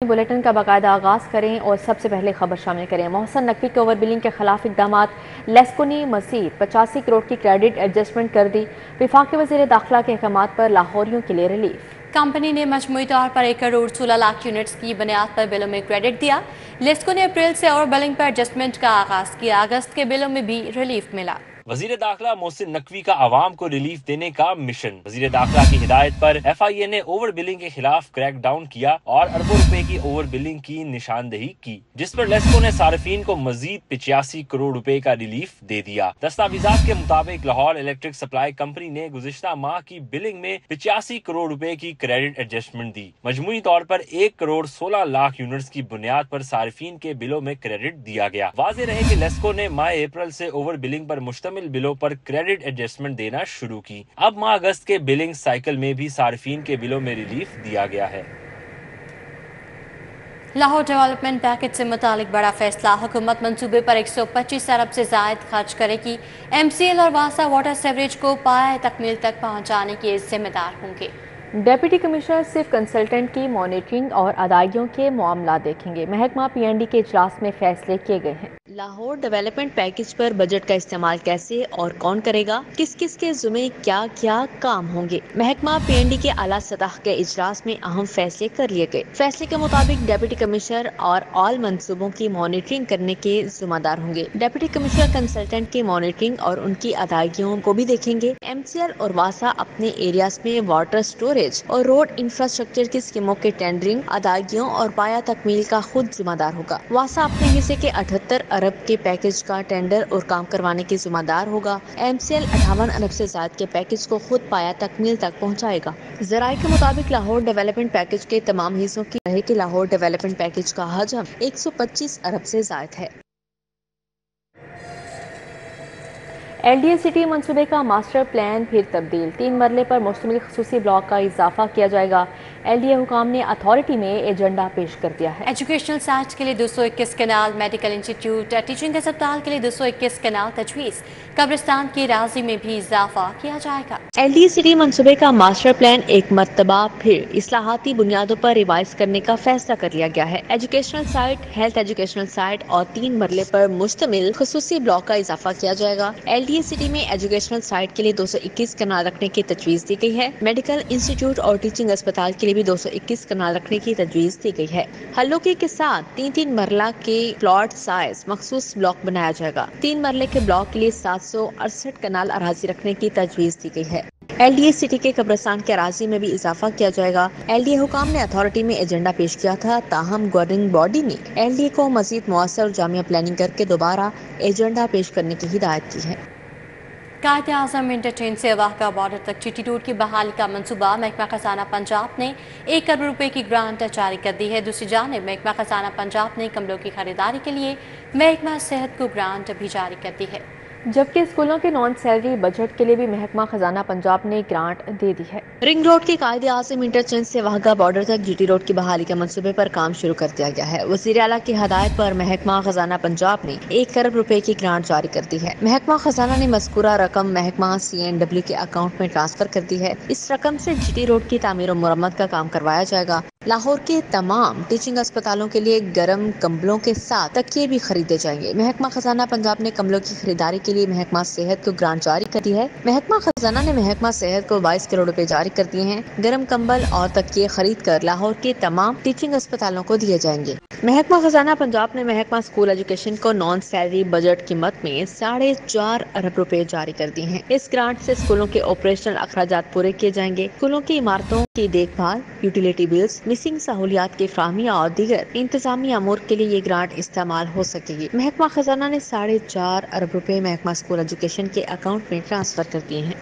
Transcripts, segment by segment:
Bulletin का बाकायदा आगाज करें और सबसे पहले खबर शामिल करें। मोहसन नकवी के ओवर बिलिंग के खिलाफ इकदामात। लेस्को ने मजीद 85 करोड़ की क्रेडिट एडजस्टमेंट कर दी। वफाकी वज़ीर दाखिला के अहकामात पर लाहौरियों के लिए रिलीफ। कंपनी ने मजमूई तौर पर 1 करोड़ 16 लाख यूनिट्स की बुनियाद पर बिलों में क्रेडिट दिया। लेस्को ने अप्रैल से ओवर बिलिंग पर एडजस्टमेंट का आगाज किया। अगस्त के बिलों में भी रिलीफ मिला। वजीर दाखिला मोहसिन नकवी का आवाम को रिलीफ देने का मिशन। वजीर दाखिला की हिदायत पर FIA ने ओवर बिलिंग के खिलाफ क्रैक डाउन किया और अरबों रुपए की ओवर बिलिंग की निशानदेही की, जिस पर लेस्को ने सार्फिन को मजीद 85 करोड़ रुपए का रिलीफ दे दिया। दस्तावेजात के मुताबिक लाहौर इलेक्ट्रिक सप्लाई कंपनी ने गुज़िश्ता माह की बिलिंग में 85 करोड़ रुपए की क्रेडिट एडजस्टमेंट दी। मजमूई तौर पर 1 करोड़ 16 लाख यूनिट्स की बुनियाद पर सार्फिन के बिलों में क्रेडिट दिया गया। वाज़ेह रहे कि लेस्को ने माह अप्रैल से ओवर बिलिंग पर मुश्तमिल बिलों पर क्रेडिट एडजस्टमेंट देना शुरू की। अब माह अगस्त के बिलिंग साइकिल में भी सार्फिन के बिलों में रिलीफ दिया गया है। लाहौर डेवलपमेंट पैकेज से मुतालिक बड़ा फैसला। हुकूमत मंसूबे पर 125 अरब से जायद खर्च करेगी। MCL और वासा वाटर सीवरेज को पाए तकमील तक पहुंचाने के जिम्मेदार होंगे। डेप्यूटी कमिश्नर सिर्फ कंसल्टेंट की मॉनिटरिंग और अदायगियों के मामला देखेंगे। महकमा PND के इजलास में फैसले किए गए हैं। लाहौर डेवलपमेंट पैकेज पर बजट का इस्तेमाल कैसे और कौन करेगा, किस किस के जुम्मे क्या क्या काम होंगे, महकमा PND के आला सतह के इजलास में अहम फैसले कर लिए गए। फैसले के मुताबिक डेप्यूटी कमिश्नर और ऑल मंसूबों की मॉनिटरिंग करने के जिम्मेदार होंगे। डेप्यूटी कमिश्नर कंसल्टेंट की मॉनिटरिंग और उनकी अदायगियों को भी देखेंगे। MCL और वासा अपने एरियाज में वाटर स्टोरेज और रोड इंफ्रास्ट्रक्चर की स्कीमों के टेंडरिंग, अदायगियों और पाया तकमील का खुद जिम्मेदार होगा। वासा अपने हिस्से के 78 अरब के पैकेज का टेंडर और काम करवाने के जिम्मेदार होगा। MCL 58 अरब से ज्यादा के पैकेज को खुद पाया तकमील तक पहुंचाएगा। जराये के मुताबिक लाहौर डेवलपमेंट पैकेज के तमाम हिस्सों की रहे कि लाहौर डेवलपमेंट पैकेज का हजम 125 अरब से ज्यादा है। LDA सिटी मंसूबे का मास्टर प्लान फिर तब्दील। 3 मरले पर मुश्तमिल खसूसी ब्लॉक का इजाफा किया जाएगा। LDA हुकाम ने अथॉरिटी में एजेंडा पेश कर दिया है। एजुकेशनल साइट के लिए 221 कनाल, मेडिकल इंस्टीट्यूट, टीचिंग अस्पताल के लिए 221 कनाल तजवीज़। कब्रिस्तान की राजी में भी इजाफा किया जाएगा। LDA सिटी मंसूबे का मास्टर प्लान एक मरतबा फिर इस्लाहाती बुनियादों पर रिवाइज करने का फैसला कर लिया गया है। Educational site, health educational site और 3 मरले पर मुश्तमिल खसूसी ब्लॉक का इजाफा किया जाएगा। LDA सिटी में एजुकेशनल साइट के लिए 221 कनाल रखने की तजवीज़ दी गई है। मेडिकल इंस्टीट्यूट और टीचिंग अस्पताल के लिए भी 221 कनाल रखने की तजवीज़ दी गई है। हल्लोकी के साथ 3-3 मरला के प्लॉट साइज मखसूस ब्लॉक बनाया जाएगा। 3 मरले के ब्लॉक के लिए 768 कनाल अराजी रखने की तजवीज़ दी गई है। LDA सिटी के कब्रिस्तान के अराजी में भी इजाफा किया जाएगा। LDA हुकाम ने अथॉरिटी में एजेंडा पेश किया था, ताहम गवर्निंग बॉडी ने LDA को मजीद मुअस्सर और जामिया प्लानिंग करके दोबारा एजेंडा पेश करने की हिदायत की है। कायद-ए-आज़म इंटरचेंज से वाहगा बॉर्डर तक GT रोड की बहाली का मंसूबा महकमा खजाना पंजाब ने 1 करोड़ रुपए की ग्रांट जारी कर दी है। दूसरी जानिब महकमा खजाना पंजाब ने कमलों की खरीदारी के लिए महकमा सेहत को ग्रांट भी जारी कर दी है, जबकि स्कूलों के नॉन सैलरी बजट के लिए भी महकमा खजाना पंजाब ने ग्रांट दे दी है। रिंग रोड के कायद-ए-आज़म इंटरचेंज से वाहगा बॉर्डर तक GT रोड की बहाली के मंसूबे पर काम शुरू कर दिया गया है। वज़ीर आला की हदायत पर महकमा खजाना पंजाब ने 1 करोड़ रुपए की ग्रांट जारी कर दी है। महकमा खजाना ने मज़कूरा रकम महकमा CNW के अकाउंट में ट्रांसफर कर दी है। इस रकम से GT रोड की तामीर और मुरम्मत का काम करवाया जाएगा। लाहौर के तमाम टीचिंग अस्पतालों के लिए गर्म कंबलों के साथ तकिए भी खरीदे जाएंगे। महकमा खजाना पंजाब ने कमलों की खरीदारी के लिए महकमा सेहत को ग्रांट जारी कर दी है। महकमा खजाना ने महकमा सेहत को 22 करोड़ रुपए जारी कर दिए हैं। गर्म कंबल और तकिए खरीद कर लाहौर के तमाम टीचिंग अस्पतालों को दिए जाएंगे। महकमा खजाना पंजाब ने महकमा स्कूल एजुकेशन को नॉन सैलरी बजट कीमत में 4.5 अरब रुपए जारी कर दिए हैं। इस ग्रांट से स्कूलों के ऑपरेशनल अखराजात पूरे किए जाएंगे। स्कूलों की इमारतों की देखभाल, यूटिलिटी बिल्स, मिसिंग सहूलियात की फ्राहमी और दीगर इंतजामी अमूर के लिए ये ग्रांट इस्तेमाल हो सकेगी। महकमा खजाना ने 4.5 अरब रुपए महकमा स्कूल एजुकेशन के अकाउंट में ट्रांसफर कर दिए हैं।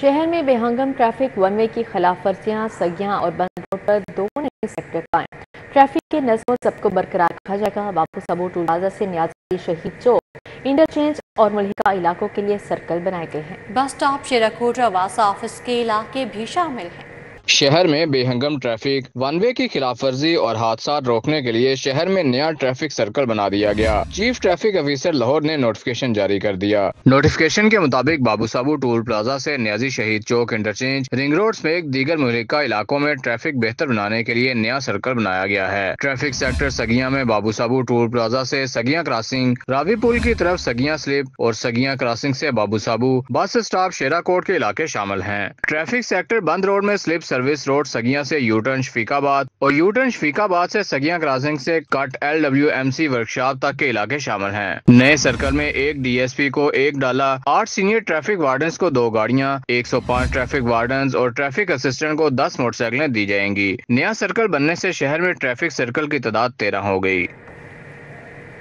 शहर में बेहंगम ट्रैफिक, वन वे की खिलाफ वर्जियाँ, सगियाँ और बंद रोड पर 2 नए सेक्टर कायम। ट्रैफिक के नज़्म सबको बरकरार रखा जाएगा। बापू सबूर टोल प्लाजा से नियाज़ी शहीद चौक, इंटरचेंज और मुल्हिका इलाकों के लिए सर्कल बनाए गए हैं। बस स्टॉप, शेरा कोट और वासा ऑफिस के इलाके भी शामिल हैं। शहर में बेहंगम ट्रैफिक, वन वे की खिलाफ वर्जी और हादसा रोकने के लिए शहर में नया ट्रैफिक सर्कल बना दिया गया। चीफ ट्रैफिक ऑफिसर लाहौर ने नोटिफिकेशन जारी कर दिया। नोटिफिकेशन के मुताबिक बाबू साबू टोल प्लाजा से न्याजी शहीद चौक इंटरचेंज, रिंग रोड समेत दीगर मुहलिका इलाकों में ट्रैफिक बेहतर बनाने के लिए नया सर्कल बनाया गया है। ट्रैफिक सेक्टर सगिया में बाबू साबू टोल प्लाजा से सगिया क्रॉसिंग, रावी पुल की तरफ सगिया स्लिप और सगिया क्रॉसिंग से बाबू साबू बस स्टॉप शेराकोट के इलाके शामिल हैं। ट्रैफिक सेक्टर बंद रोड में स्लिप सर्विस रोड सगिया से यू टर्न शफीकाबाद और यू टर्न शफीकाबाद से सगिया क्रॉसिंग से कट LWMC वर्कशॉप तक के इलाके शामिल हैं। नए सर्कल में एक DSP को $1, 8 सीनियर ट्रैफिक वार्डन्स को 2 गाड़ियां, 105 ट्रैफिक वार्डन्स और ट्रैफिक असिस्टेंट को 10 मोटरसाइकिलें दी जाएंगी। नया सर्कल बनने से शहर में ट्रैफिक सर्कल की तादाद 13 हो गई।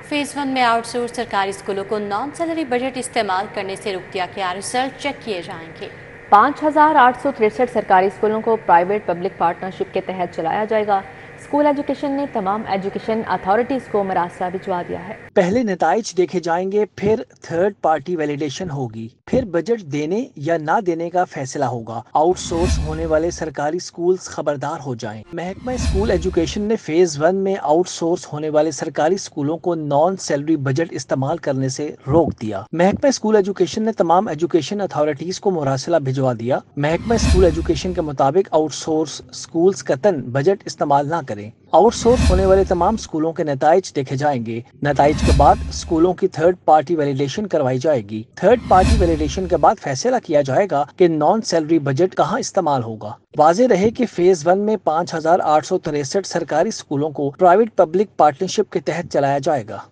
फेज 1 में आउटसोर्स सरकारी स्कूलों को नॉन सैलरी बजट इस्तेमाल करने से रोक दिया गया। रिजल्ट चेक किए जाएंगे। 5,863 सरकारी स्कूलों को प्राइवेट पब्लिक पार्टनरशिप के तहत चलाया जाएगा। स्कूल एजुकेशन ने तमाम एजुकेशन अथॉरिटीज को मरासला भिजवा दिया है। पहले नताइज देखे जाएंगे, फिर थर्ड पार्टी वैलिडेशन होगी, फिर बजट देने या ना देने का फैसला होगा। आउटसोर्स होने वाले सरकारी स्कूल्स खबरदार हो जाएं। महकमा स्कूल एजुकेशन ने फेज 1 में आउटसोर्स होने वाले सरकारी स्कूलों को नॉन सैलरी बजट इस्तेमाल करने से रोक दिया। महकमा स्कूल एजुकेशन ने तमाम एजुकेशन अथॉरिटीज को मरासला भिजवा दिया। महकमा स्कूल एजुकेशन के मुताबिक आउटसोर्स स्कूल्स कतन बजट इस्तेमाल ना करें। आउटसोर्स होने वाले तमाम स्कूलों के नताइज देखे जाएंगे। नताइज के बाद स्कूलों की थर्ड पार्टी वैलिडेशन करवाई जाएगी। थर्ड पार्टी वैलिडेशन के बाद फैसला किया जाएगा कि नॉन सैलरी बजट कहां इस्तेमाल होगा। वाज़ेह रहे कि फेज 1 में 5,863 सरकारी स्कूलों को प्राइवेट पब्लिक पार्टनरशिप के तहत चलाया जाएगा।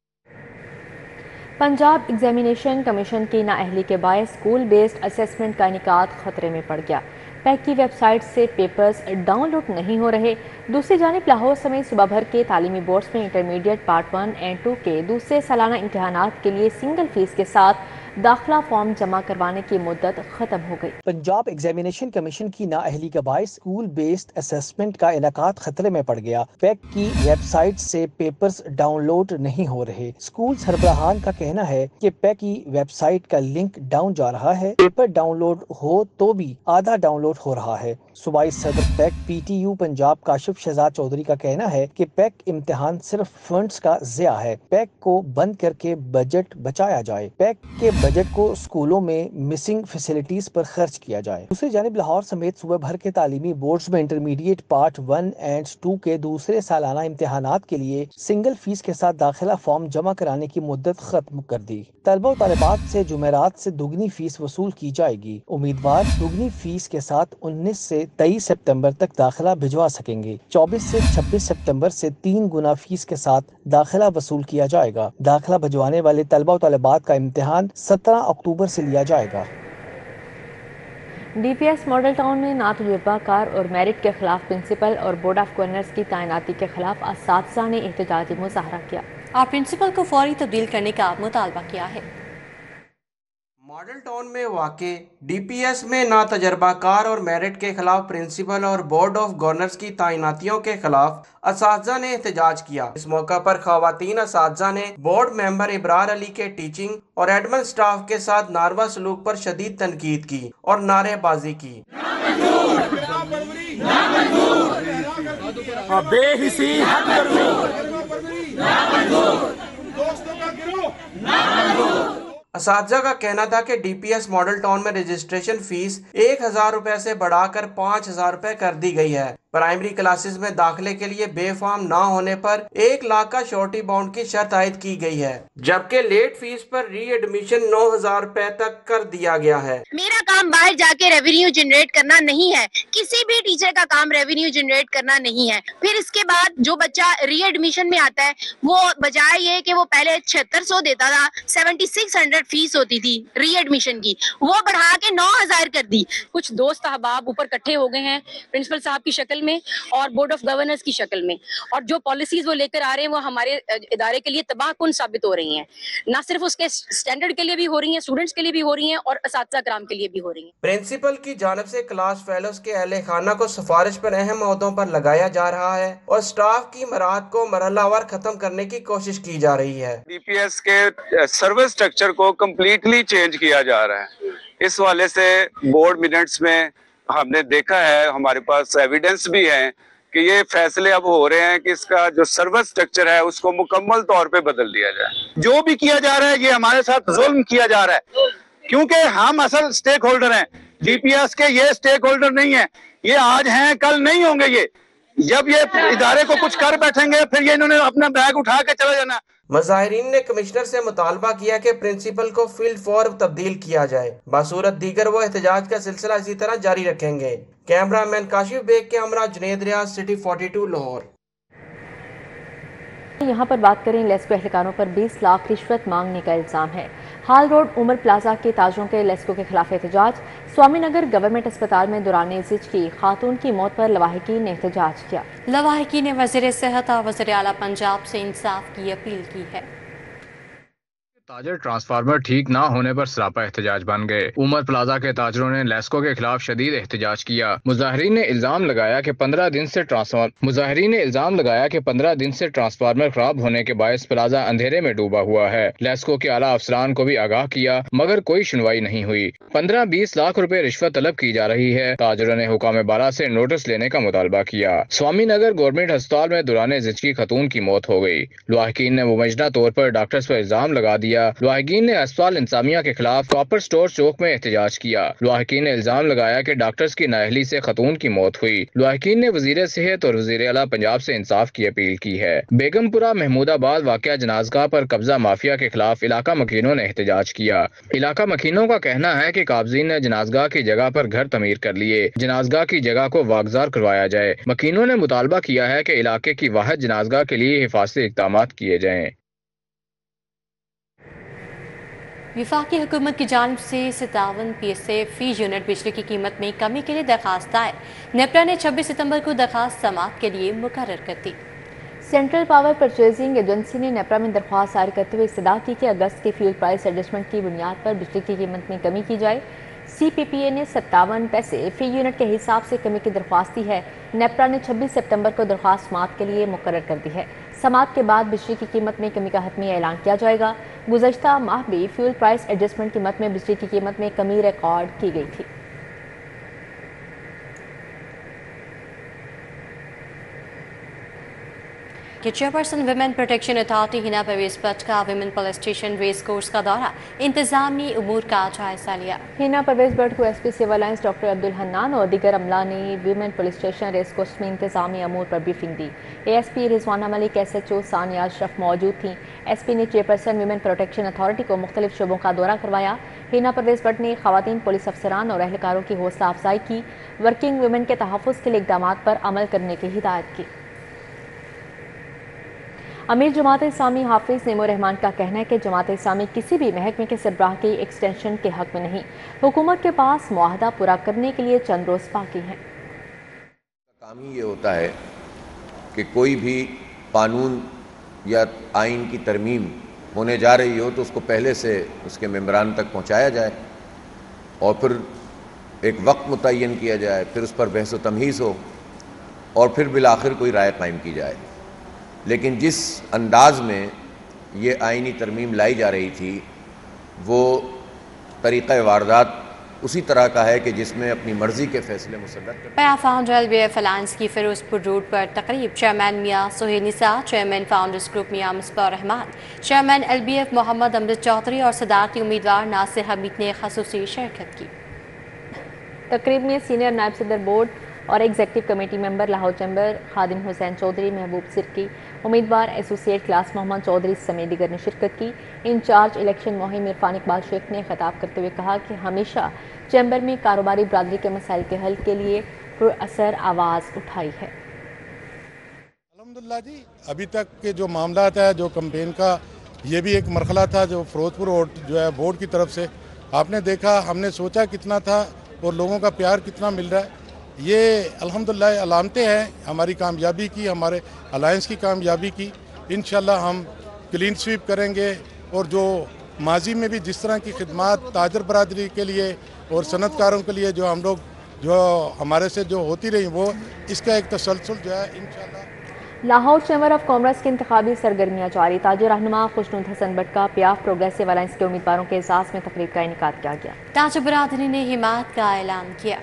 पंजाब एग्जामिनेशन कमीशन की नाअहली के बायस स्कूल बेस्ड असेसमेंट का इनेकाद खतरे में पड़ गया। पैक की वेबसाइट से पेपर्स डाउनलोड नहीं हो रहे। दूसरी जानिब लाहौर समेत सूबा भर के तालीमी बोर्ड्स में इंटरमीडिएट पार्ट 1 एंड 2 के दूसरे सालाना इम्तिहानात के लिए सिंगल फीस के साथ दाखिला फॉर्म जमा करवाने की मुद्दत खत्म हो गई। पंजाब एग्जामिनेशन कमीशन की नाअहली के बायस स्कूल बेस्ड असेसमेंट का इनेकाद खतरे में पड़ गया। पैक की वेबसाइट से पेपर्स डाउनलोड नहीं हो रहे। स्कूल सरबराहान का कहना है कि पैक की वेबसाइट का लिंक डाउन जा रहा है। पेपर डाउनलोड हो तो भी आधा डाउनलोड हो रहा है। सूबाई सदर पैक PTU पंजाब काशिफ शहजाद चौधरी का कहना है कि पैक इम्तिहान सिर्फ फंड्स का ज़िया है। पैक को बंद करके बजट बचाया जाए। पैक के बजट को स्कूलों में मिसिंग फैसिलिटीज पर खर्च किया जाए। दूसरी जानिब लाहौर समेत सूबे भर के तालीमी बोर्ड्स में इंटरमीडिएट पार्ट 1 एंड 2 के दूसरे सालाना इम्तिहानात के लिए सिंगल फीस के साथ दाखिला फॉर्म जमा कराने की मुद्दत खत्म कर दी। तलबा और तालिबात से जुमेरात से दुगनी फीस वसूल की जाएगी। उम्मीदवार दुगनी फीस के साथ 19 से 23 सितंबर तक दाखिला भिजवा सकेंगे। 24 से 26 सितंबर से 3 गुना फीस के साथ दाखिला वसूल किया जाएगा। दाखिला भिजवाने वाले तलबा और तालिबात का इम्तिहान 17 अक्टूबर से लिया जाएगा। DPS मॉडल टाउन में नातजुर्बाकार और मेरिट के खिलाफ प्रिंसिपल और बोर्ड ऑफ गवर्नर्स की तैनाती के खिलाफ असातिज़ा ने एहतजाजी मुजाहरा किया और प्रिंसिपल को फौरी तब्दील करने का मुतालबा किया है। मॉडल टाउन में वाक़े DPS में नातजर्बाकार और मेरिट के खिलाफ प्रिंसिपल और बोर्ड ऑफ गवर्नर्स की तैनातियों के खिलाफ असातिज़ा ने एहतजाज किया। इस मौका पर खवातीन असातिज़ा ने बोर्ड मेंबर इब्रार अली के टीचिंग और एडमिन स्टाफ के साथ नारवा सलूक पर शदीद तनकीद की और नारेबाजी की। असातिज़ा का कहना था कि DPS मॉडल टाउन में रजिस्ट्रेशन फीस 1,000 रुपए से बढ़ाकर 5,000 रुपए कर दी गई है। प्राइमरी क्लासेस में दाखिले के लिए बेफार्म ना होने पर 1 लाख का श्योरिटी बॉन्ड की शर्त आयद की गई है, जबकि लेट फीस पर री एडमिशन 9,000 रुपए तक कर दिया गया है। मेरा काम बाहर जाके रेवेन्यू जनरेट करना नहीं है। किसी भी टीचर का काम रेवेन्यू जनरेट करना नहीं है। फिर इसके बाद जो बच्चा री एडमिशन में आता है वो बजाय ये कि वो पहले 7600 देता था, 7600 फीस होती थी री एडमिशन की, वो बढ़ा के 9,000 कर दी। कुछ दोस्त अहबाब ऊपर इकट्ठे हो गए हैं प्रिंसिपल साहब की शक्ल में और बोर्ड ऑफ गवर्नर्स की शक्ल में, और जो पॉलिसीज वो लेकर आ रहे हैं वो हमारे इदारे के लिए तबाहकुन साबित हो रही हैं। ना सिर्फ उसके स्टैंडर्ड के लिए भी हो रही हैं, स्टूडेंट्स के लिए भी हो रही हैं और असातिज़ा कराम के लिए भी हो रही हैं। प्रिंसिपल की जानिब से क्लास फेलोज के अहले खाना को सिफारिश पर अहम ओहदों पर लगाया जा रहा है और स्टाफ की मराहत को मरहलावार खत्म करने की कोशिश की जा रही है। DPS के सर्विस स्ट्रक्चर को कम्प्लीटली चेंज किया जा रहा है। इस वाले से बोर्ड मिनट्स में ہم نے دیکھا ہے, ہمارے پاس ایویڈنس بھی ہے کہ یہ فیصلے اب ہو رہے ہیں کہ اس کا جو سروس سٹرکچر ہے اس کو مکمل طور پہ بدل دیا جائے. جو بھی کیا جا رہا ہے یہ ہمارے ساتھ ظلم کیا جا رہا ہے, کیونکہ ہم اصل سٹیک ہولڈر ہیں. جی پی ایس کے یہ سٹیک ہولڈر نہیں ہیں, یہ آج ہیں کل نہیں ہوں گے. یہ جب یہ ادارے کو کچھ کر بیٹھیں گے پھر یہ انہوں نے اپنا بیگ اٹھا کے چلا جانا. مظاہرین نے کمشنر سے مطالبہ کیا کہ پرنسپل کو فی الفور تبدیل کیا جائے. بصورت دیگر وہ احتجاج کا سلسلہ اسی طرح جاری رکھیں گے. کیمرہ مین کاشف بیگ کے ہمراہ جنید ریاض, سٹی 42 لاہور. یہاں پر بات کریں, لیسکو اہلکاروں پر 20 لاکھ رشوت مانگنے کا الزام ہے. ہال روڈ عمر پلازا کے تاجروں کے لیسکو کے خلاف احتجاج. سوامی نگر گورنمنٹ اسپتال میں دوران زچ کی خاتون کی موت پر لواحقین نے احتجاج کیا. لواحقین نے وزیر صحت اور وزیر اعلیٰ پنجاب سے انصاف کی اپیل کی ہے. تاجر ٹرانسفارمر ٹھیک نہ ہونے پر سراپا احتجاج بن گئے. عمر پلازا کے تاجروں نے لیسکو کے خلاف شدید احتجاج کیا. مظاہرین نے الزام لگایا کہ 15 دن سے ٹرانسفارمر خراب ہونے کے باعث پلازا اندھیرے میں ڈوبا ہوا ہے. لیسکو کے اعلیٰ افسران کو بھی آگاہ کیا مگر کوئی سنوائی نہیں ہوئی. 15-20 لاکھ روپے رشوت طلب کی جا رہی ہے. تاجروں نے حکام بالا سے نوٹس لینے کا مطالبہ کیا. سوامی نگر گورنمنٹ ہسپتال میں دوران زچگی خاتون کی موت ہو گئی. لواحقین نے مبینہ طور پر ڈاکٹرز پر الزام لگا دیا. لواحقین نے اسپتال انتظامیہ کے خلاف کاپر سٹور چوک میں احتجاج کیا. لواحقین نے الزام لگایا کہ ڈاکٹرز کی نااہلی سے خاتون کی موت ہوئی. لواحقین نے وزیر صحت اور وزیر اعلیٰ پنجاب سے انصاف کی اپیل کی ہے. بیگم پورہ محمود آباد واقعہ جنازگاہ پر قبضہ مافیا کے خلاف علاقہ مکینوں نے احتجاج کیا. علاقہ مکینوں کا کہنا ہے کہ قابضین نے جنازگاہ کی جگہ پر گھر تعمیر کر لیے. جنازگاہ کی جگہ کو واگزار کروایا جائے. مکینوں نے مطالبہ کیا ہے کہ علاقے کی واحد جنازگاہ کے لیے حفاظتی اقدامات کیے جائیں. وفاقی حکومت کی جانب سے 57 پیسے فی یونٹ بجلی کی قیمت میں کمی کے لیے درخواست آئے. نیپرا نے 26 ستمبر کو درخواست سماعت کے لیے مقرر کر دی. سینٹرل پاور پرچیزنگ ایجنسی نے نیپرا میں درخواست دائر کرتے ہوئے استدعا کی کہ اگست کے فیول پرائس ایڈجسٹمنٹ کی بنیاد پر بجلی کی قیمت میں کمی کی جائے. سی پی پی اے نے 57 پیسے فی یونٹ کے حساب سے کمی کی درخواست دی ہے. نیپرا نے 26 ستمبر کو درخواست سماعت کے لیے مقرر کر دی ہے. سماعت کے بعد بجلی کی قیمت میں کمی کا حتمی اعلان کیا جائے گا. گزشتہ ماہ بھی فیول پرائس ایڈجسٹمنٹ قیمت میں بجلی کی قیمت میں کمی ریکارڈ کی گئی تھی. Chairperson women protection authority Hina Pervaiz Butt کا women police station race course کا دورہ, انتظامی امور کا جائزہ لیا. ہنا پرویز بٹ کو S P civil lines doctor Abdul Hanan اور دیگر عملہ نے women police station race course میں انتظامی امور پر بریفنگ دی. A S P Rizwana Malik, S H O Sania Ashraf موجود تھیں. ایس پی نے چیئرپرسن ویمن پروٹیکشن اتھارٹی کو مختلف شعبوں کا دورہ کروایا. ہنا پرویز بٹ نے خواتین پولیس افسران اور اہلکاروں کی حوصلہ افزائی کی. ورکنگ ویمن کے تحفظ کے لیے اقدامات پر عمل کرنے کی ہدایت کی. امیر جماعت اسلامی حافظ نعیم الرحمان کا کہنا ہے کہ جماعت اسلامی کسی بھی محکمے کے سربراہ کی ایکسٹینشن کے حق میں نہیں. حکومت کے پاس معاہدہ پورا کرنے کے لیے چند روز باقی ہیں. کام ہی یہ ہوتا ہے کہ کوئی بھی قانون یا آئین کی ترمیم ہونے جا رہی ہو تو اس کو پہلے سے اس کے ممبران تک پہنچایا جائے اور پھر ایک وقت متعین کیا جائے, پھر اس پر بحث و تمہیز ہو اور پھر بالآخر کوئی رائے قائم کی جائے. لیکن جس انداز میں یہ آئینی ترمیم لائی جا رہی تھی وہ طریقہ واردات اسی طرح کا ہے کہ جس میں اپنی مرضی کے فیصلے مسلط کرتے ہیں. Founder L B F alliance کی فیروز پور روڈ پر تقریب. چیئرمین میاں سہیل نساء, چیئرمین فاؤنڈرز گروپ میاں مصباح الرحمان, چیئرمین ایل بی ایف محمد امرت چودھری اور صدارتی امیدوار ناصر حمید نے خصوصی شرکت کی. تقریب میں سینئر نائب صدر بورڈ اور ایگزیکٹو کمیٹی ممبر لاہور چیمبر خادم حسین چودھری, محبوب سرکی, امیدوار ایسوسیٹ کلاس محمد چودھری سمیت دیگر نے شرکت کی. انچارج الیکشن مہم عرفان اقبال شیخ نے خطاب کرتے ہوئے کہا کہ ہمیشہ چیمبر میں کاروباری برادری کے مسائل کے حل کے لیے پر اثر آواز اٹھائی ہے. الحمدللہ جی, ابھی تک کے جو معاملات ہے, جو کمپین کا یہ بھی ایک مرحلہ تھا جو فیروز پور روڈ جو ہے بورڈ کی طرف سے آپ نے دیکھا, ہم نے سوچا کتنا تھا اور لوگوں کا پیار کتنا مل رہا ہے. یہ الحمدللہ علامتیں ہیں ہماری کامیابی کی, ہمارے الائنس کی کامیابی کی. انشاءاللہ ہم کلین سویپ کریں گے اور جو ماضی میں بھی جس طرح کی خدمات تاجر برادری کے لیے اور صنعت کاروں کے لیے جو ہم لوگ جو ہمارے سے جو ہوتی رہی وہ اس کا ایک تسلسل جو ہے انشاءاللہ. لاہور چیمبر آف کامرس کی انتخابی سرگرمیاں جاری. تاجر رہنما خوشنود حسن بٹ کا پیاف پروگریسو الائنس کے امیدواروں کے اعزاز میں تقریب کا انعقاد کیا گیا. تاجر برادری نے حمایت کا اعلان کیا.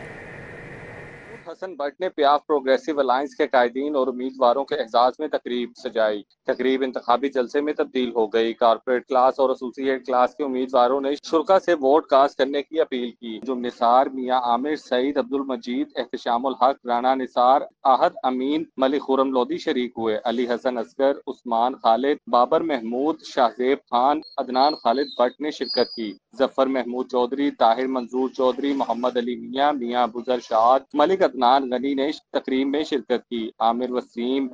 حسن بٹ نے پیاف پروگریسو الائنس کے قائدین اور امیدواروں کے اعزاز میں تقریب سجائی۔ تقریب انتخابی جلسے میں تبدیل ہو گئی۔ کارپوریٹ کلاس اور ایسوسی ایٹ کلاس کے امیدواروں نے شرکا سے ووٹ کاسٹ کرنے کی اپیل کی۔ انجم نثار، میاں عامر، سعید عبدالمجید، احتشام الحق، رانا نثار، احد امین، ملک خرم لودھی شریک ہوئے۔ علی حسن اصغر، عثمان خالد، بابر محمود، شاہزیب خان، عدنان خالد بٹ نے شرکت کی۔ ظفر محمود چودھری، طاہر منظور چودھری، محمد علی میاں، میاں ابوذر شہاد، ملک عدنان غنی نے تقریب میں شرکت کی۔ عامر وسیم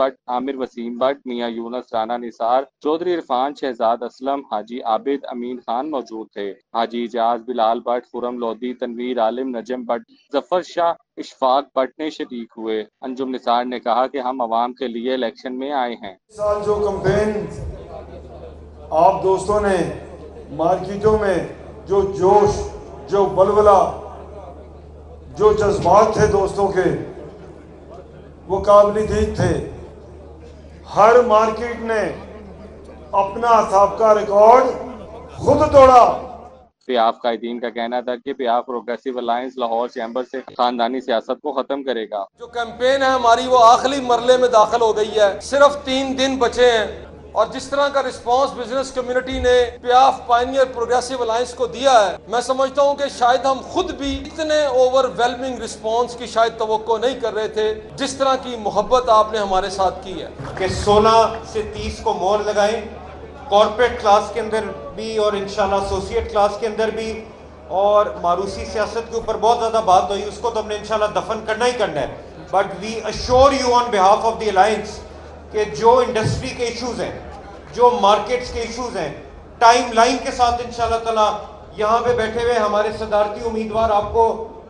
بٹ، میاں یونس، رانا نثار، چودھری عرفان، شہزاد اسلم، حاجی عابد، امین خان موجود تھے۔ حاجی اعجاز، بلال بٹ، خرم لودھی، تنویر عالم، نجم بٹ، ظفر شاہ، اشفاق بٹ نے شریک ہوئے۔ انجم نثار نے کہا کہ ہم عوام کے لیے الیکشن میں آئے ہیں۔ سال جو کمپین آپ دوستوں نے مارکیٹوں میں جو جوش، جو بلبلہ، جو جذبات تھے دوستوں کے، وہ قابل دید تھے۔ ہر مارکیٹ نے اپنا سابقہ ریکارڈ خود توڑا۔ پیاف قائدین کا کہنا تھا کہ پیاف پروگریسو الائنس لاہور چیمبر سے خاندانی سیاست کو ختم کرے گا۔ جو کیمپین ہے ہماری وہ آخری مرحلے میں داخل ہو گئی ہے، صرف 3 دن بچے ہیں، اور جس طرح کا رسپانس بزنس کمیونٹی نے پیاف پائنیئر پروگریسو الائنس کو دیا ہے، میں سمجھتا ہوں کہ شاید ہم خود بھی اتنے اوور ویلمنگ رسپانس کی شاید توقع نہیں کر رہے تھے جس طرح کی محبت آپ نے ہمارے ساتھ کی ہے۔ کہ 16 سے 30 کو مور لگائیں، کارپوریٹ کلاس کے اندر بھی اور انشاءاللہ ایسوسیٹ کلاس کے اندر بھی، اور ماروسی سیاست کے اوپر بہت زیادہ بات ہوئی، اس کو تو ہم نے انشاءاللہ دفن کرنا ہی کرنا ہے۔ But we assure you on behalf of the alliance کہ جو انڈسٹری کے ایشوز ہیں، جو مارکیٹس کے ایشوز ہیں، ٹائم لائن کے ساتھ انشاءاللہ تعالی یہاں پہ بیٹھے ہوئے ہمارے صدارتی امیدوار آپ کو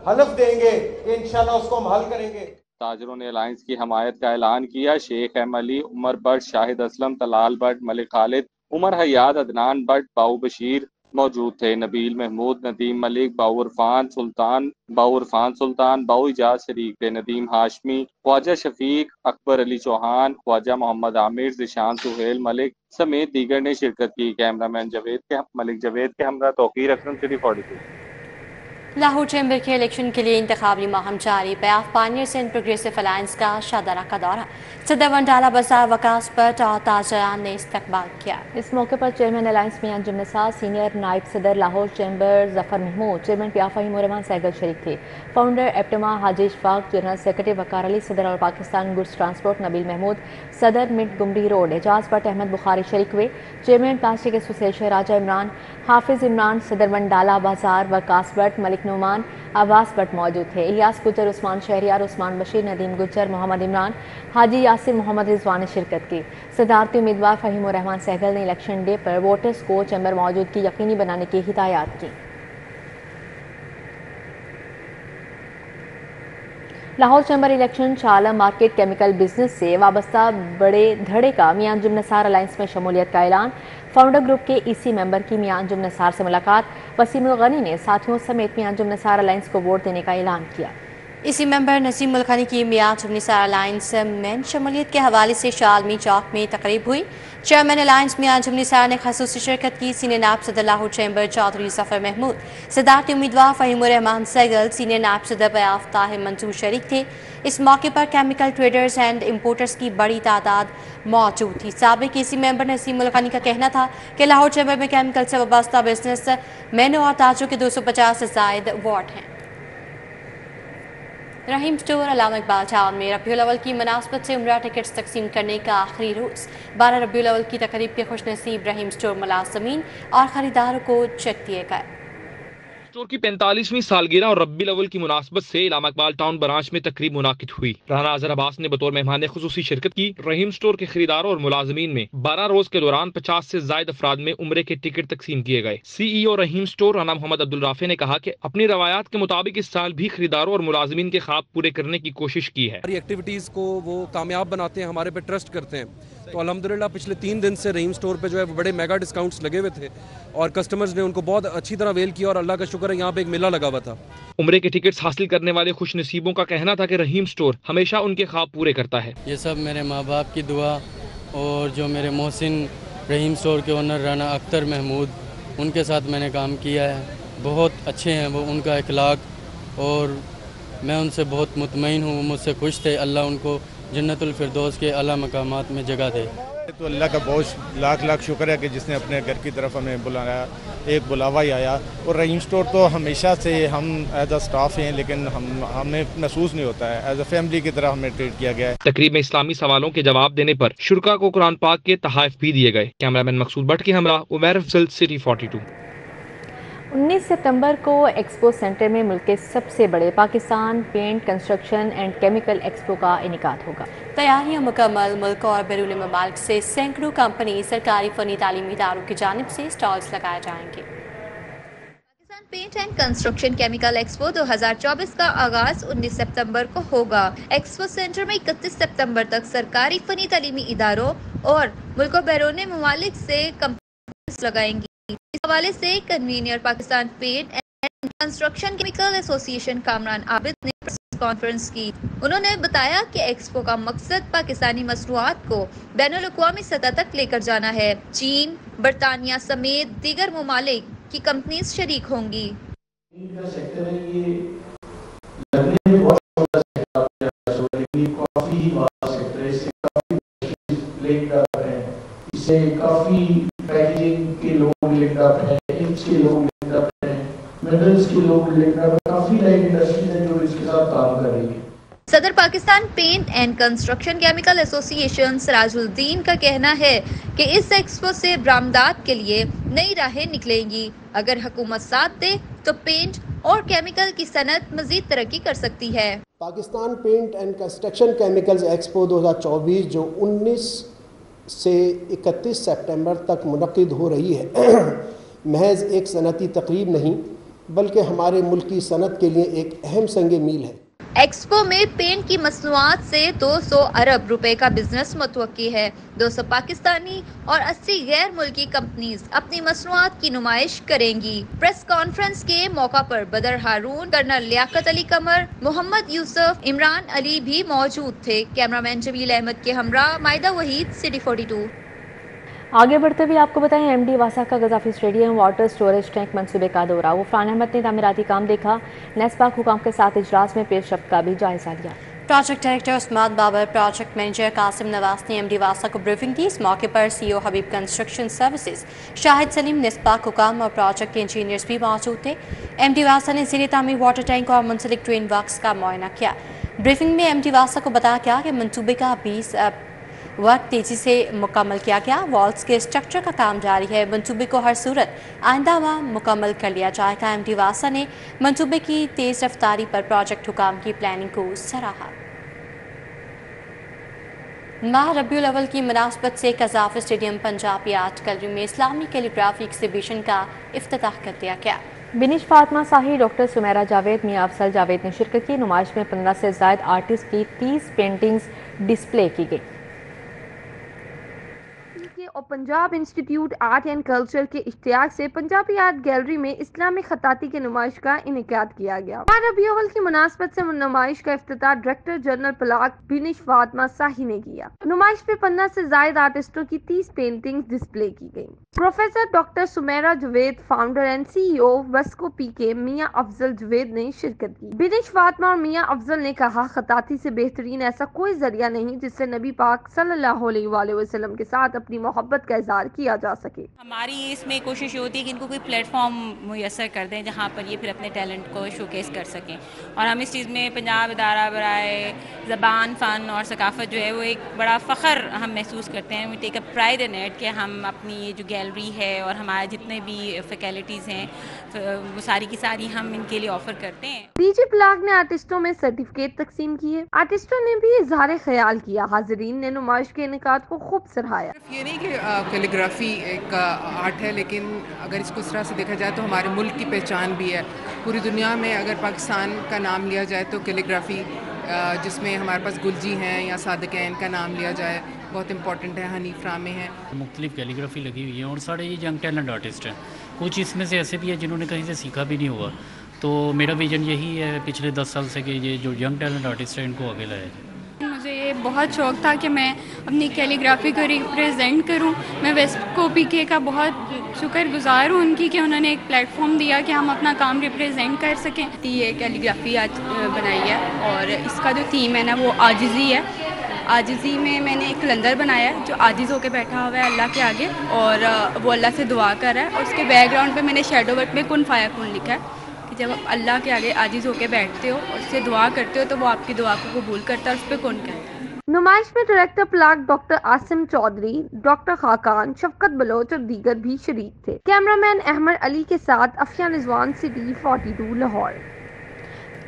حلف دیں گے کہ انشاءاللہ اس کو ہم حل کریں گے۔ تاجروں نے الائنس کی حمایت کا اعلان کیا۔ شیخ ایم علی، عمر بٹ، شاہد اسلم، طلال بٹ، ملک خالد، عمر حیات، عدنان بٹ، باؤ بشیر موجود تھے۔ نبیل محمود، ندیم ملک، باؤ عرفان سلطان، باؤ اعجاز شریک تھے۔ ندیم ہاشمی، خواجہ شفیق، اکبر علی چوہان، خواجہ محمد عامر، ذیشان سہیل ملک سمیت دیگر نے شرکت کی۔ کیمرامین ملک جاوید کے ہمراہ توقیر اکرم، شریف 42۔ لاہور چیمبر کے الیکشن کے لیے انتخابی مہم جاری۔ پیاف پائنیئر سندھ پروگریسو الائنس کا شاہدرہ کا دورہ، صدر ونڈالہ بازار وکاس بٹ اور تاجران نے استقبال کیا۔ اس موقع پر چیئرمین الائنس میاں انجم نثار، سینئر نائب صدر لاہور چیمبر ظفر محمود، چیئرمین پیاف فہیم الرحمان سہگل شریک تھے۔ Founder APTMA Haji Ashfaq, general secretary Waqar Ali, صدر اور پاکستان گڈس ٹرانسپورٹ نبیل محمود، صدر Montgomery road Ijaz Butt Ahmad Bukhari شریک ہوئے۔ Chairman plastic association Raja Imran, Hafiz Imran, صدر ونڈالہ بازار وکاس بٹ، ملک نعمان، عباس بٹ موجود تھے۔ الیاس گجر، عثمان شہریار، عثمان بشیر، ندیم گجر، محمد عمران، حاجی یاسر محمد رضوان نے شرکت کی۔ صدارتی امیدوار فہیم الرحمان سہگل نے الیکشن ڈے پر ووٹرز کو چیمبر موجودگی یقینی بنانے کی ہدایات کی۔ لاہور چیمبر الیکشن چالہ مارکیٹ کیمیکل بزنس سے وابستہ بڑے دھڑے کا میاں انجم نثار الائنس میں شمولیت کا اعلان۔ فاؤنڈر گروپ کے ای سی ممبر کی میاں انجم نثار سے ملاقات۔ وسیم الغنی نے ساتھیوں سمیت میاں انجم نثار الائنس کو ووٹ دینے کا اعلان کیا۔ اسی ممبر نسیم الغنی کی میاں انجم نثار الائنس میں شمولیت کے حوالے سے شالمی چوک میں تقریب ہوئی۔ چیئرمین الائنس میاں انجم نثار نے خصوصی شرکت کی۔ سینئر نائب صدر لاہور چیمبر چودھری ظفر محمود، صدارتی امیدوار فہیم الرحمان سہگل، سینئر نائب صدر پیاف طاہر منصور شریک تھے۔ اس موقع پر کیمیکل ٹریڈرز اینڈ امپورٹرز کی بڑی تعداد موجود تھی۔ سابق ای سی ممبر نسیم الغنی کا کہنا تھا کہ لاہور چیمبر میں کیمیکل سے وابستہ بزنس مینوں اور تاجروں کے 250 سے زائد وارڈ ہیں۔ رحیم سٹور علامہ اقبال ٹاؤن میں ربیع الاول کی مناسبت سے عمرہ ٹکٹس تقسیم کرنے کا آخری روز۔ 12 ربیع الاول کی تقریب کے خوش نصیب رحیم سٹور ملازمین اور خریداروں کو چیک دیے گئے۔ اسٹور کی 45ویں سالگرہ اور ربیع الاول کی مناسبت سے علامہ اقبال ٹاؤن برانچ میں تقریب منعقد ہوئی۔ رانا اظہر عباس نے بطور مہمان خصوصی شرکت کی۔ رحیم اسٹور کے خریداروں اور ملازمین میں 12 روز کے دوران 50 سے زائد افراد میں عمرے کے ٹکٹ تقسیم کیے گئے۔ سی ای او رحیم اسٹور رانا محمد عبدالرافع نے کہا کہ اپنی روایات کے مطابق اس سال بھی خریداروں اور ملازمین کے خواب پورے کرنے کی کوشش کی ہے۔ ہماری ایکٹیویٹیز کو وہ کامیاب بناتے ہیں، ہمارے پہ ٹرسٹ کرتے ہیں، تو الحمدللہ پچھلے 3 دن سے رحیم اسٹور پہ جو ہے بڑے میگا ڈسکاؤنٹس لگے ہوئے تھے اور کسٹمرز نے ان کو بہت اچھی طرح ویل کیا اور اللہ کا شکر ہے یہاں پہ ایک میلہ لگا ہوا تھا۔ عمرے کے ٹکٹس حاصل کرنے والے خوش نصیبوں کا کہنا تھا کہ رحیم اسٹور ہمیشہ ان کے خواب پورے کرتا ہے۔ یہ سب میرے ماں باپ کی دعا اور جو میرے محسن رحیم اسٹور کے اونر رانا اختر محمود، ان کے ساتھ میں نے کام کیا ہے، بہت اچھے ہیں وہ، ان کا اخلاق اور मैं उनसे बहुत मुतमईन हूँ, मुझसे खुश थे। अल्लाह उनको जन्नतुल फिरदौस के आला मकामात में जगह दे। तो अल्लाह का बहुत लाख लाख शुक्र है कि जिसने अपने घर की तरफ हमें बुलाया, एक बुलावा ही आया। और रहीम स्टोर तो हमेशा से हम एज अ स्टाफ हैं, लेकिन हमें महसूस नहीं होता है, एज अ फैमिली की तरह हमें ट्रीट किया गया है। तकरीब में इस्लामी सवालों के जवाब देने पर शुरका को कुरान पाक के तहाइफ भी दिए गए। कैमरामैन मकसूद भट्ट के हमरा उमैर अफजल, सिटी 42। 19 सितंबर को एक्सपो सेंटर में मुल्क के सबसे बड़े Pakistan paint construction and chemical expo का इनेकाद होगा। तैयारियां मुकम्मल। मुल्क और बैरून मुल्क से सैकड़ों कंपनी सरकारी फनी तालीमी इदारों की जानिब से स्टॉल्स लगाए जाएंगे। Pakistan paint and construction chemical expo 2024 का आगाज 19 सितंबर को होगा। एक्सपो सेंटर में 31 सितंबर तक सरकारी फनी तालीमी इदारों और मुल्क और बैरून मुमालिक से कंपनी लगाएंगी। इस हवाले से convener Pakistan paint and construction chemical association Kamran Abid ने प्रेस कॉन्फ्रेंस की। उन्होंने बताया कि एक्सपो का मकसद पाकिस्तानी मसनूआत को बैनुल अक़वामी सतह तक लेकर जाना है। चीन, बरतानिया समेत दीगर मुमालिक की कंपनीज शरीक होंगी। इससे काफी पैकेजिंग के लोग लिंक अप हैं, इंक्स के लोग लिंक अप हैं, मिनरल्स के लोग लिंक अप हैं, काफी नई इंडस्ट्रीज हैं जो इसके साथ काम कर रही है। सदर Pakistan paint and construction chemical association Sirajuddin का कहना है कि इस एक्सपो से बरामदात के लिए नई राहें निकलेंगी। अगर हुकूमत साथ दे तो पेंट और केमिकल की सनत मजीद तरक्की कर सकती है। Pakistan paint and construction chemicals expo 2024 जो 19 से 31 सितंबर तक मुनक़िद हो रही है महज एक सनती तकरीब नहीं बल्कि हमारे मुल्क की सनत के लिए एक अहम संग मील है। एक्सपो में पेंट की मसनूआत से 200 अरब रुपए का बिजनेस मुतवक्की है। 200 पाकिस्तानी और 80 गैर मुल्की कंपनीज अपनी मसनूआत की नुमाइश करेंगी। प्रेस कॉन्फ्रेंस के मौका पर बदर हारून, कर्नल लियाकत अली कमर, मोहम्मद यूसुफ, इमरान अली भी मौजूद थे। कैमरामैन जमील अहमद के हमरा मायदा वहीद, सिटी 42। आगे बढ़ते हुए आपको बताएं, एमडी वासा का गजाफी स्टेडियम वाटर स्टोरेज टैंक मंसूबे का दौरा। वफरान अहमद ने तामीराती काम देखा। नेस्पाक हुकाम के साथ इजलास में पेशरफ्त का भी जायजा लिया। Project director Usman Babar, project manager Qasim Nawaz ने एमडी वासा को ब्रीफिंग दी। इस मौके पर CEO Habib construction services Shahid Saleem, NESPAK हुकाम और प्रोजेक्ट के इंजीनियर्स भी मौजूद थे। एमडी वासा ने ज़ेरे तामीर वाटर टैंक और मुंसलिक ड्रेन वर्क्स का मुआयना किया। ब्रीफिंग में एमडी वासा को बताया गया कि मंसूबे का 20 वर्क तेजी से मुकम्मल किया गया। वॉल्स के स्ट्रक्चर का काम जारी है। मंसूबे को हर सूरत आइंदा माह मुकम्मल कर लिया जाएगा। एमडी वासा ने मंसूबे की तेज़ रफ्तारी पर प्रोजेक्ट हुकाम की प्लानिंग को सराहा। माह रबीउल अव्वल की मुनासबत से गजाफी स्टेडियम पंजाबी आर्ट गैलरी में इस्लामी कैलीग्राफी एग्जीबिशन का इफ्तिताह कर दिया गया। बिनिश फातिमा साही, डॉक्टर सुमेरा जावेद, मियां अफजल जावेद ने शिरकत की। नुमाइश में 15 से ज़ायद आर्टिस्ट की 30 पेंटिंग्स डिस्प्ले की गई और Punjab institute art and culture के इश्तियाक से पंजाबी आर्ट गैलरी में इस्लामी खताती के नुमाइश का इनेकाद किया गया। रबीउल अव्वल की मुनासबत से नुमाइश का इफ्तिताह डायरेक्टर जनरल प्लाक बिनिश फातिमा साही ने किया। नुमाइश में 15 से ज्यादा आर्टिस्टों की 30 पेंटिंग डिस्प्ले की गयी। Professor doctor Sumaira Javed, founder and CEO वस्को पीके, मियां अफजल जावेद ने शिरकत की। बिनिश फातिमा और मियां अफजल ने कहा, खताती से बेहतरीन ऐसा कोई जरिया नहीं जिससे नबी पाक सल्लल्लाहु अलैहि वसल्लम के साथ अपनी मोहब्बत का इज़हार किया जा सके। हमारी इसमें कोशिश होती है कि इनको कोई प्लेटफॉर्म मुयसर कर दें जहाँ पर ये फिर अपने टैलेंट को शोकेस कर सकें। और हम इस चीज़ में पंजाब इदारा बराए ज़बान, फ़न और सकाफ़त जो है वो एक बड़ा फ़ख्र हम महसूस करते हैं। We take a pride in it कि हम अपनी ये जो गैलरी है और हमारे जितने भी फैकल्टीज़ हैं वो सारी की सारी हम इनके लिए ऑफ़र करते हैं। डीजी प्लाक ने आर्टिस्टों में सर्टिफिकेट तकसीम किए। आर्टिस्टों ने भी इज़हार ख्याल किया। हाज़रीन ने नुमाइश के इनेकाद को खूब सराहाया। ये नहीं कि कैलीग्राफी एक आर्ट है, लेकिन अगर इसको इस तरह से देखा जाए तो हमारे मुल्क की पहचान भी है। पूरी दुनिया में अगर पाकिस्तान का नाम लिया जाए तो कैलीग्राफी, जिसमें हमारे पास गुलजी हैं या सादिकैन का नाम लिया जाए, बहुत इंपॉर्टेंट है। हनीफ रामे हैं। मुख्तलिफ कैलीग्राफी लगी हुई है और सारे ये यंग टैलेंट आर्टिस्ट हैं। कुछ इसमें से ऐसे भी हैं जिन्होंने कहीं से सीखा भी नहीं हुआ। तो मेरा विजन यही है पिछले 10 साल से कि ये जो यंग टैलेंट आर्टिस्ट हैं इनको आगे लाया जाए। मुझे ये बहुत शौक़ था कि मैं अपनी कैलीग्राफी को रिप्रेजेंट करूं। मैं वेस्को पीके का बहुत शुक्रगुजार हूँ उनकी कि उन्होंने एक प्लेटफॉर्म दिया कि हम अपना काम रिप्रेजेंट कर सकें। ये कैलीग्राफी आज बनाई है और इसका जो थीम है ना वो आजिज़ी है। आजिज़ी में मैंने एक कलंदर बनाया है जो आजिज़ होकर बैठा हुआ है अल्लाह के आगे और वो अल्लाह से दुआ कर रहा है और उसके बैकग्राउंड पे मैंने शेडो वर्क में कुन फाया कुन लिखा है कि जब आप अल्लाह के आगे आजिज़ होकर बैठते हो और उससे दुआ करते हो तो वो आपकी दुआ को कबूल करता है, उस पर कुन कहता है। नुमाइश में director PILAC doctor Asim Chaudhry, doctor Khaqan, Shafqat Baloch और दीगर भी शरीक थे। कैमरामैन अहमद अली के साथ Afiya Rizwan, city 42 Lahore.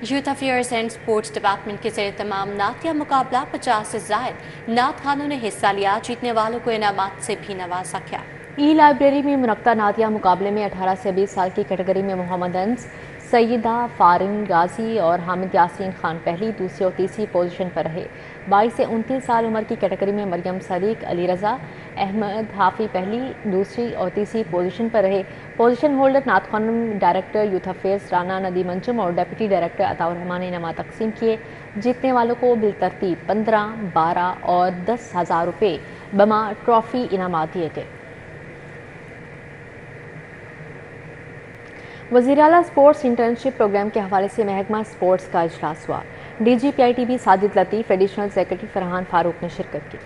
Youth affairs and sports department के ज़ेर तमाम नातिया मुकाबला 50 से ज़ायद नात खानों ने हिस्सा लिया। जीतने वालों को इनामात से भी नवाजा गया। ई लाइब्रेरी में मुनक्ता नातिया मुकाबले में 18 से 20 साल की कैटेगरी में मोहम्मद अंस, सईदा फारिन गाजी और हामिद यासीन खान पहली, दूसरी और तीसरी पोजीशन पर रहे। 22 से 29 साल उम्र की कैटेगरी में मरियम सदीक, अली रजा, अहमद हाफी पहली, दूसरी और तीसरी पोजीशन पर रहे। पोजीशन होल्डर नात Khanum, director youth affairs Rana नदी मंजुम और डिप्टी डायरेक्टर अताउर रहमान ने इनाम तकसीम किए। जीतने वालों को बिलतरतीब 15, 12 और 10,000 रुपये बमा ट्रॉफी इनामात दिए गए। वज़ीर-ए-आला स्पोर्ट्स इंटर्नशिप प्रोग्राम के हवाले से महकमा स्पोर्ट्स का इजलास हुआ। DGPITB साजिद लतीफ़, एडिशनल सेक्रेटरी फरहान फारूक ने शिरकत की।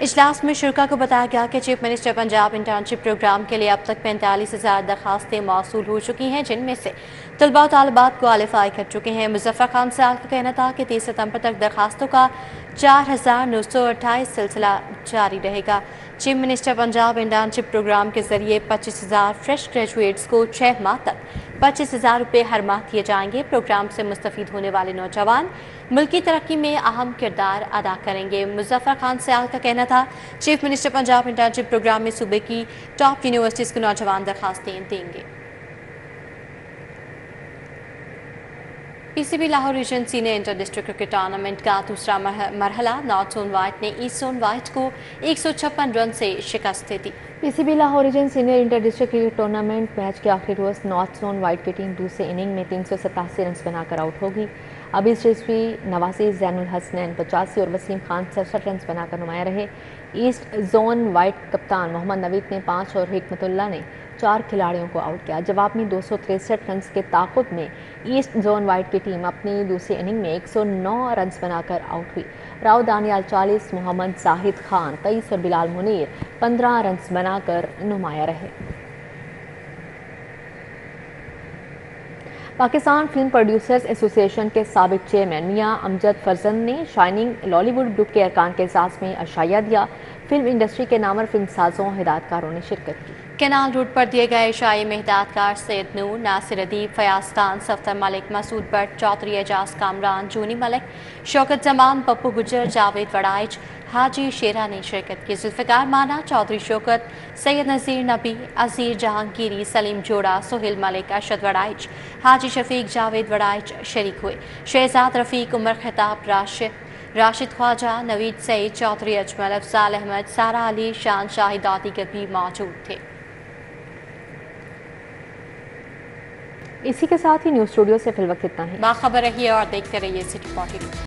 इजलास में शुरा को बताया गया कि chief minister Punjab internship programme के लिए अब तक 45,000 दरखास्तें मौसूल हो चुकी हैं, जिनमें से तलबा और तालिबात क्वालिफाई कर चुके हैं। मुज़फ़्फ़र खान साल का कहना था कि 30 सितंबर तक दरखास्तों का 4,928 सिलसिला जारी रहेगा। Chief minister Punjab internship programme के जरिए 25,000 फ्रेश ग्रेजुएट्स को 6 माह तक 25,000 रुपये हर माह दिए जाएंगे। प्रोग्राम से मुस्तफ़ीद होने वाले नौजवान मुल्की तरक्की में अहम किरदार अदा करेंगे। मुज़फ़्फ़र खान सयाल का कहना था chief minister Punjab internship programme में सूबे की टॉप यूनिवर्सिटीज़ को नौजवान दरखास्तें देंगे। PCB Lahore region senior inter district cricket tournament का दूसरा मरहला नॉर्थ जोन वाइट ने ईस्ट जोन वाइट को 156 रन से शिकस्त दी। PCB Lahore region senior inter district cricket tournament match के आखिरी रोज नॉर्थ जोन वाइट की टीम दूसरे इनिंग में 387 रन बनाकर आउट होगी। अबीस रिजवी, नवासी, जैनुल हसनैन 85 और वसीम खान 67 रन बनाकर नुमाया रहे। ईस्ट जोन वाइट कप्तान मोहम्मद नवीद ने 5 और हिकमतुल्लाह ने 4 खिलाड़ियों को आउट किया। जवाब में 263 रन के ताक़ुब में ईस्ट जोन वाइट की टीम अपनी दूसरी इनिंग में 109 रन बनाकर आउट हुई। राव दानियाल 40, मोहम्मद जाहिद खान 23 और बिलाल मुनीर 15 रन बनाकर नुमाया रहे। पाकिस्तान फिल्म प्रोड्यूसर्स एसोसिएशन के साबिक चेयरमैन मियां अमजद फरजंद ने शाइनिंग लॉलीवुड ग्रुप के अरकान के एजाज़ में अशाया दिया। फिल्म इंडस्ट्री के नामवर फिल्म साजों हिदायतकारों ने शिरकत की। कैनाल रोड पर दिए गए शाही में हिदायतकार सैयद नूर, नासिर अदीब, फयाज खान, सफ्तर मलिक, मसूद भट्ट, चौधरी एजाज कामरान, जूनी मलिक, शौकत जमान, पप्पू गुजर, जावेद वड़ाइच, हाजी शेरा ने शिरकत की। जुल्फ़िकार माना, चौधरी शौकत, सैयद नज़ीर नबी, अज़ीर जहांगीरी, सलीम जोड़ा, सोहेल मलिक, अरशद वड़ाइच, हाजी शफीक, जावेद वड़ाइच शरीक हुए। शहजाद रफ़ीक, उमर खिताब, राशिद ख्वाजा, नवीद सईद, चौधरी अजमल, अफजाल अहमद, सारा अली, शान शाहिद और दीगर भी मौजूद थे। इसी के साथ ही न्यूज़ स्टूडियो से फिलवक्त इतना ही। बाखबर रहिए और देखते रहिए सिटी 42।